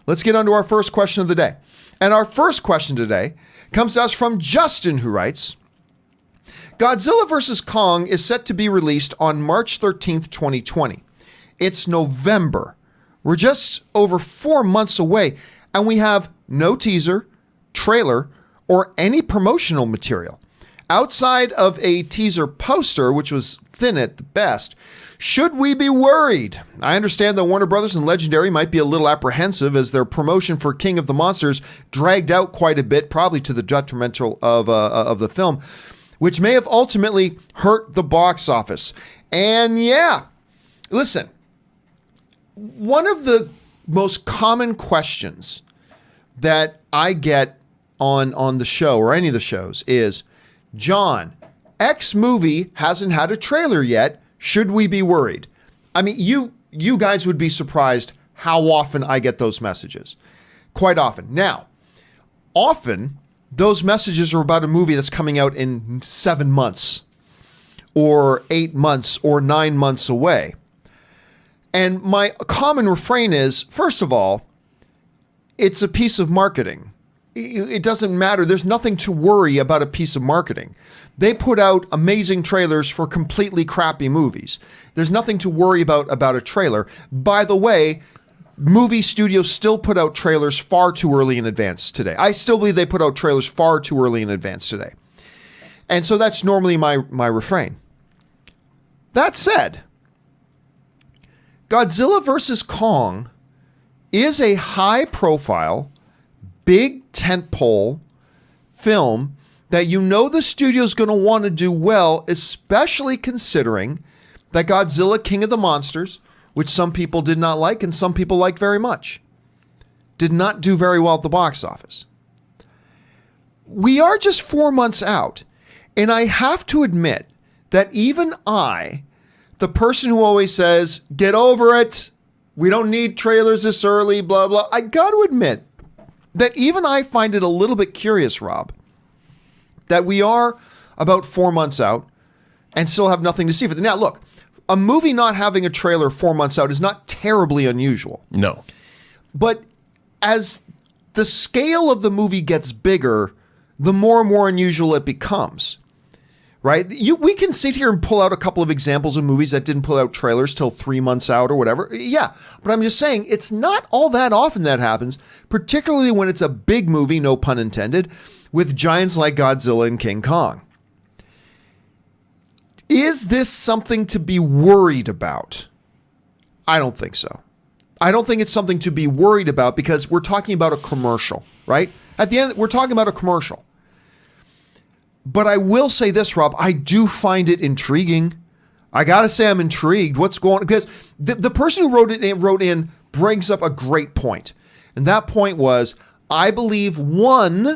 let's get on to our first question of the day. And our first question today comes to us from Justin, who writes, Godzilla vs. Kong is set to be released on March 13th, 2020. It's November. We're just over 4 months away, and we have no teaser, trailer, or any promotional material. Outside of a teaser poster, which was thin at the best, should we be worried? I understand that Warner Brothers and Legendary might be a little apprehensive as their promotion for King of the Monsters dragged out quite a bit, probably to the detrimental of the film, which may have ultimately hurt the box office. And yeah, listen, one of the most common questions that I get on the show or any of the shows is, John, X movie hasn't had a trailer yet. Should we be worried? I mean, you guys would be surprised how often I get those messages. Quite often. Now, often those messages are about a movie that's coming out in 7 months or 8 months or 9 months away. And my common refrain is, first of all, it's a piece of marketing. It doesn't matter. There's nothing to worry about a piece of marketing. They put out amazing trailers for completely crappy movies. There's nothing to worry about a trailer. By the way, movie studios still put out trailers far too early in advance today. I still believe they put out trailers far too early in advance today. And so that's normally my refrain. That said, Godzilla vs. Kong is a high-profile, big tentpole film that you know the studio's going to want to do well, especially considering that Godzilla King of the Monsters, which some people did not like and some people liked very much, did not do very well at the box office. We are just 4 months out, and I have to admit that even I, the person who always says, get over it, we don't need trailers this early, blah, blah, I got to admit that even I find it a little bit curious, Rob, that we are about 4 months out and still have nothing to see for it. Now, look, a movie not having a trailer 4 months out is not terribly unusual. No. But as the scale of the movie gets bigger, the more and more unusual it becomes, right? We can sit here and pull out a couple of examples of movies that didn't pull out trailers till 3 months out or whatever. Yeah, but I'm just saying it's not all that often that happens, particularly when it's a big movie, no pun intended, with giants like Godzilla and King Kong. Is this something to be worried about? I don't think so. I don't think it's something to be worried about because we're talking about a commercial, right? At the end, we're talking about a commercial. But I will say this, Rob, I do find it intriguing. I got to say I'm intrigued. What's going on? Because the person who wrote in brings up a great point. And that point was, I believe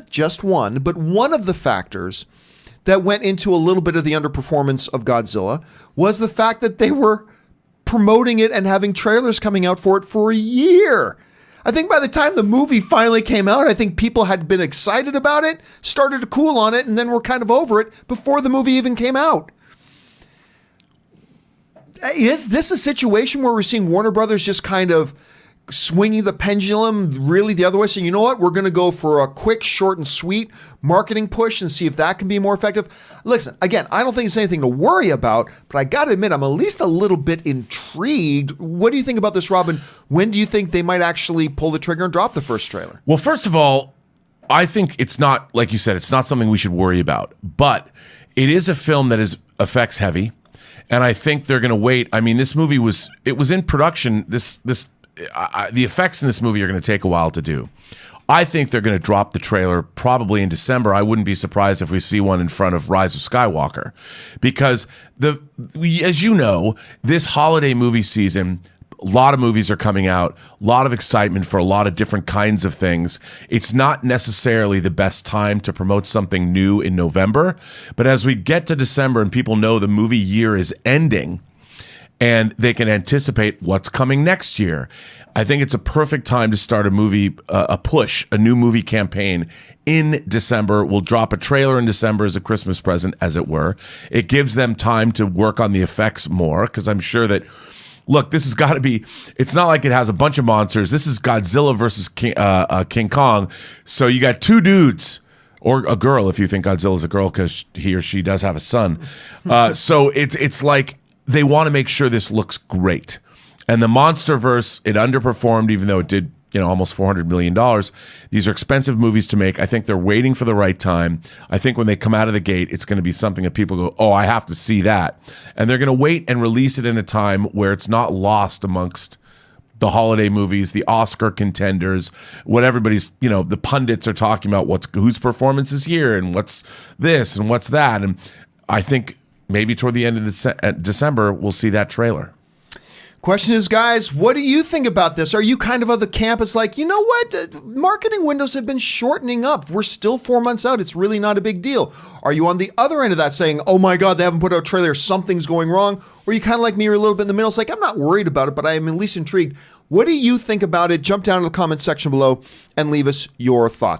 just one, but one of the factors that went into a little bit of the underperformance of Godzilla was the fact that they were promoting it and having trailers coming out for it for a year. I think by the time the movie finally came out, I think people had been excited about it, started to cool on it, and then were kind of over it before the movie even came out. Is this a situation where we're seeing Warner Brothers just kind of swinging the pendulum really the other way, saying, you know what, we're going to go for a quick, short, and sweet marketing push and see if that can be more effective? Listen, again, I don't think it's anything to worry about, but I got to admit, I'm at least a little bit intrigued. What do you think about this, Robin? When do you think they might actually pull the trigger and drop the first trailer? Well, first of all, I think it's not, like you said, it's not something we should worry about, but it is a film that is effects heavy, and I think they're going to wait. I mean, this movie was in production. The effects in this movie are going to take a while to do. I think they're going to drop the trailer probably in December. I wouldn't be surprised if we see one in front of Rise of Skywalker, because as you know, this holiday movie season, a lot of movies are coming out, a lot of excitement for a lot of different kinds of things. It's not necessarily the best time to promote something new in November, but as we get to December and people know the movie year is ending, and they can anticipate what's coming next year, I think it's a perfect time to start a new movie campaign in December. We'll drop a trailer in December as a Christmas present, as it were. It gives them time to work on the effects more, because I'm sure that look, this has got to be, it's not like it has a bunch of monsters. This is Godzilla versus King Kong. So you got two dudes, or a girl if you think Godzilla's a girl, because he or she does have a son. So it's like they want to make sure this looks great. And the Monsterverse, it underperformed, even though it did, almost $400 million. These are expensive movies to make. I think they're waiting for the right time. I think when they come out of the gate, it's going to be something that people go, oh, I have to see that. And they're going to wait and release it in a time where it's not lost amongst the holiday movies, the Oscar contenders, what everybody's, the pundits are talking about, whose performance is here and what's this and what's that. And I think maybe toward the end of December, we'll see that trailer. Question is, guys, what do you think about this? Are you kind of the camp? It's like, you know what? Marketing windows have been shortening up. We're still 4 months out. It's really not a big deal. Are you on the other end of that saying, oh my God, they haven't put out a trailer, something's going wrong? Or are you kind of like me, you're a little bit in the middle? It's like, I'm not worried about it, but I am at least intrigued. What do you think about it? Jump down in the comment section below and leave us your thoughts.